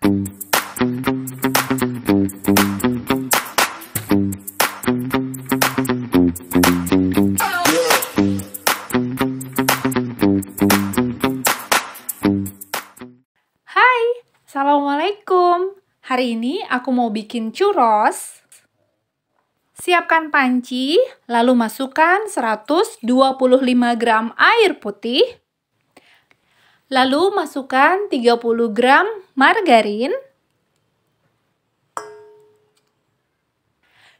Hai, Assalamualaikum. Hari ini aku mau bikin churros. Siapkan panci, lalu masukkan 125 gram air putih. Lalu masukkan 30 gram margarin.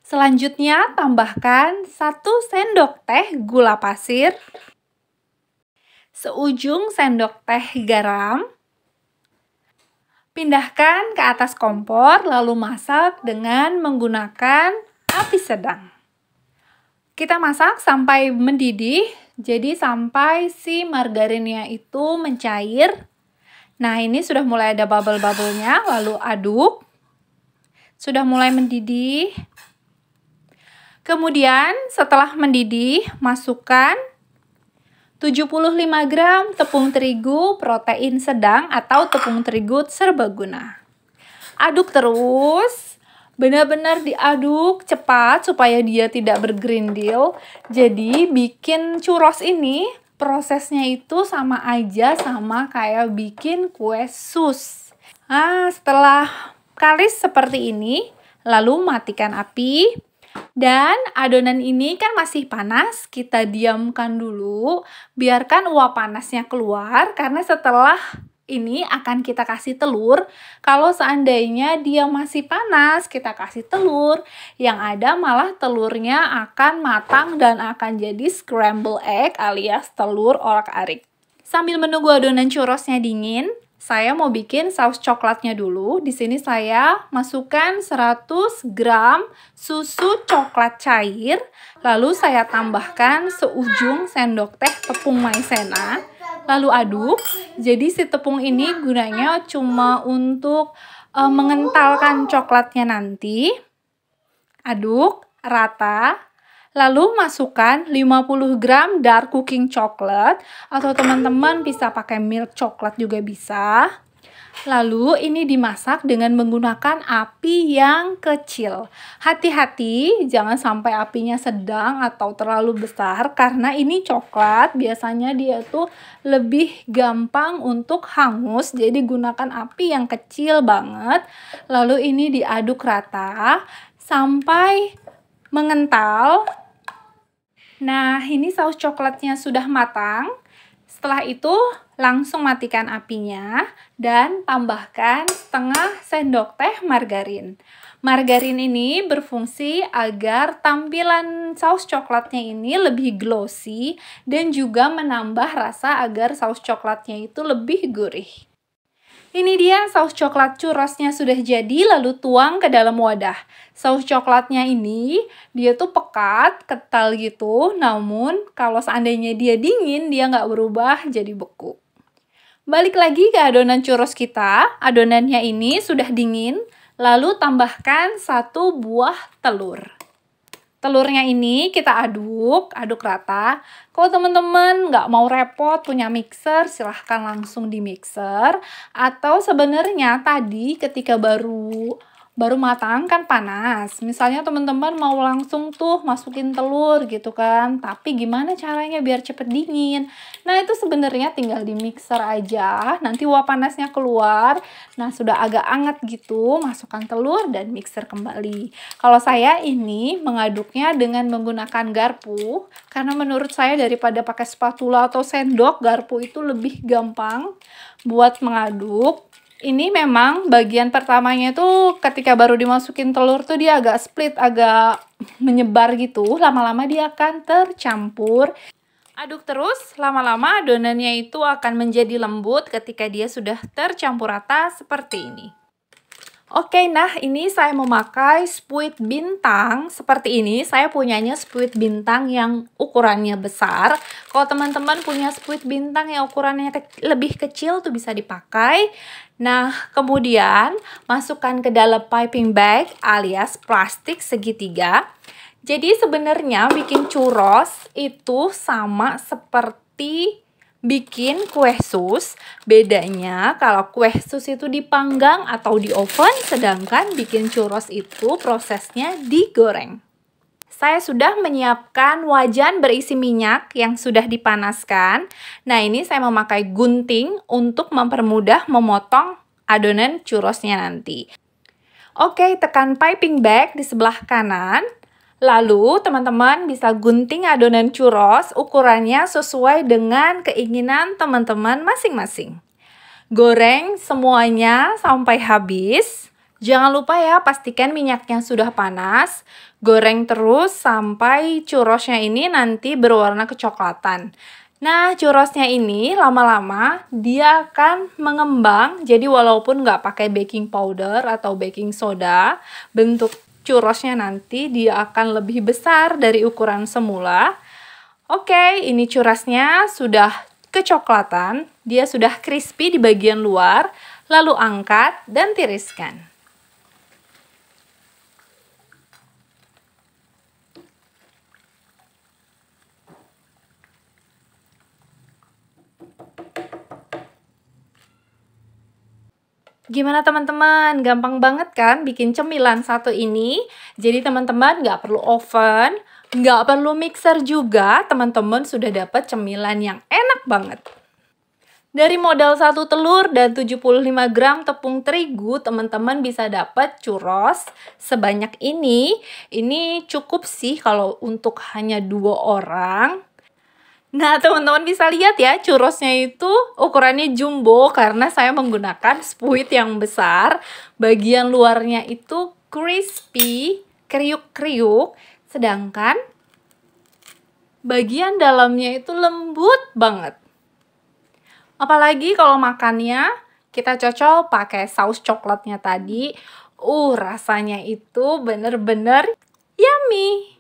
Selanjutnya tambahkan 1 sendok teh gula pasir, seujung sendok teh garam. Pindahkan ke atas kompor, lalu masak dengan menggunakan api sedang. Kita masak sampai mendidih, jadi sampai si margarinnya itu mencair. Nah, ini sudah mulai ada bubble-bubblenya, lalu aduk. Sudah mulai mendidih. Kemudian setelah mendidih, masukkan 75 gram tepung terigu protein sedang atau tepung terigu serbaguna. Aduk terus, benar-benar diaduk cepat supaya dia tidak bergerindil. Jadi bikin churros ini prosesnya itu sama aja sama kayak bikin kue sus. Nah, setelah kalis seperti ini, lalu matikan api. Dan adonan ini kan masih panas, kita diamkan dulu, biarkan uap panasnya keluar, karena setelah ini akan kita kasih telur. Kalau seandainya dia masih panas, kita kasih telur, yang ada malah telurnya akan matang dan akan jadi scramble egg alias telur orak-arik. Sambil menunggu adonan churrosnya dingin, saya mau bikin saus coklatnya dulu. Di sini saya masukkan 100 gram susu coklat cair. Lalu saya tambahkan seujung sendok teh tepung maizena. Lalu aduk. Jadi si tepung ini gunanya cuma untuk mengentalkan coklatnya nanti. Aduk rata. Lalu masukkan 50 gram dark cooking chocolate atau teman-teman bisa pakai milk coklat juga bisa. Lalu ini dimasak dengan menggunakan api yang kecil. Hati-hati jangan sampai apinya sedang atau terlalu besar karena ini coklat biasanya dia tuh lebih gampang untuk hangus. Jadi gunakan api yang kecil banget. Lalu ini diaduk rata sampai mengental. Nah, ini saus coklatnya sudah matang. Setelah itu, langsung matikan apinya dan tambahkan setengah sendok teh margarin. Margarin ini berfungsi agar tampilan saus coklatnya ini lebih glossy dan juga menambah rasa agar saus coklatnya itu lebih gurih. Ini dia saus coklat churrosnya sudah jadi, lalu tuang ke dalam wadah. Saus coklatnya ini, dia tuh pekat, kental gitu, namun kalau seandainya dia dingin, dia nggak berubah jadi beku. Balik lagi ke adonan churros kita, adonannya ini sudah dingin, lalu tambahkan 1 buah telur. Telurnya ini kita aduk rata. Kalau teman-teman nggak mau repot punya mixer, silahkan langsung di mixer. Atau sebenarnya tadi ketika baru matang kan panas. Misalnya teman-teman mau langsung tuh masukin telur gitu kan. Tapi gimana caranya biar cepet dingin? Nah itu sebenarnya tinggal di mixer aja. Nanti uap panasnya keluar. Nah sudah agak anget gitu, masukkan telur dan mixer kembali. Kalau saya ini mengaduknya dengan menggunakan garpu. Karena menurut saya daripada pakai spatula atau sendok, garpu itu lebih gampang buat mengaduk. Ini memang bagian pertamanya tuh ketika baru dimasukin telur tuh dia agak split, agak menyebar gitu. Lama-lama dia akan tercampur. Aduk terus, lama-lama adonannya itu akan menjadi lembut ketika dia sudah tercampur rata seperti ini. Oke, nah ini saya memakai spuit bintang seperti ini. Saya punyanya spuit bintang yang ukurannya besar. Kalau teman-teman punya spuit bintang yang ukurannya lebih kecil tuh bisa dipakai. Nah, kemudian masukkan ke dalam piping bag alias plastik segitiga. Jadi sebenarnya bikin churros itu sama seperti bikin kue sus, bedanya kalau kue sus itu dipanggang atau di oven, sedangkan bikin churros itu prosesnya digoreng. Saya sudah menyiapkan wajan berisi minyak yang sudah dipanaskan. Nah, ini saya memakai gunting untuk mempermudah memotong adonan churrosnya nanti. Oke, tekan piping bag di sebelah kanan. Lalu, teman-teman bisa gunting adonan churros ukurannya sesuai dengan keinginan teman-teman masing-masing. Goreng semuanya sampai habis. Jangan lupa ya, pastikan minyaknya sudah panas. Goreng terus sampai churrosnya ini nanti berwarna kecoklatan. Nah, churrosnya ini lama-lama dia akan mengembang. Jadi walaupun nggak pakai baking powder atau baking soda, bentuk churrosnya nanti dia akan lebih besar dari ukuran semula. Oke, ini churrosnya sudah kecoklatan, dia sudah crispy di bagian luar, lalu angkat dan tiriskan. Gimana teman-teman? Gampang banget kan bikin cemilan satu ini? Jadi teman-teman nggak perlu oven, nggak perlu mixer juga, teman-teman sudah dapat cemilan yang enak banget. Dari modal 1 telur dan 75 gram tepung terigu, teman-teman bisa dapat churros sebanyak ini. Ini cukup sih kalau untuk hanya 2 orang. Nah, teman-teman bisa lihat ya, churrosnya itu ukurannya jumbo karena saya menggunakan spuit yang besar. Bagian luarnya itu crispy, kriuk-kriuk, sedangkan bagian dalamnya itu lembut banget. Apalagi kalau makannya kita cocol pakai saus coklatnya tadi. Rasanya itu bener-bener yummy.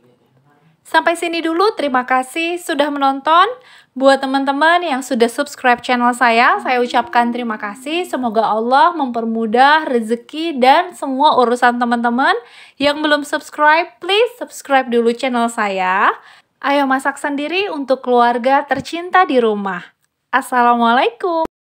Sampai sini dulu, terima kasih sudah menonton. Buat teman-teman yang sudah subscribe channel saya ucapkan terima kasih. Semoga Allah mempermudah rezeki dan semua urusan teman-teman. Yang belum subscribe, please subscribe dulu channel saya. Ayo masak sendiri untuk keluarga tercinta di rumah. Assalamualaikum.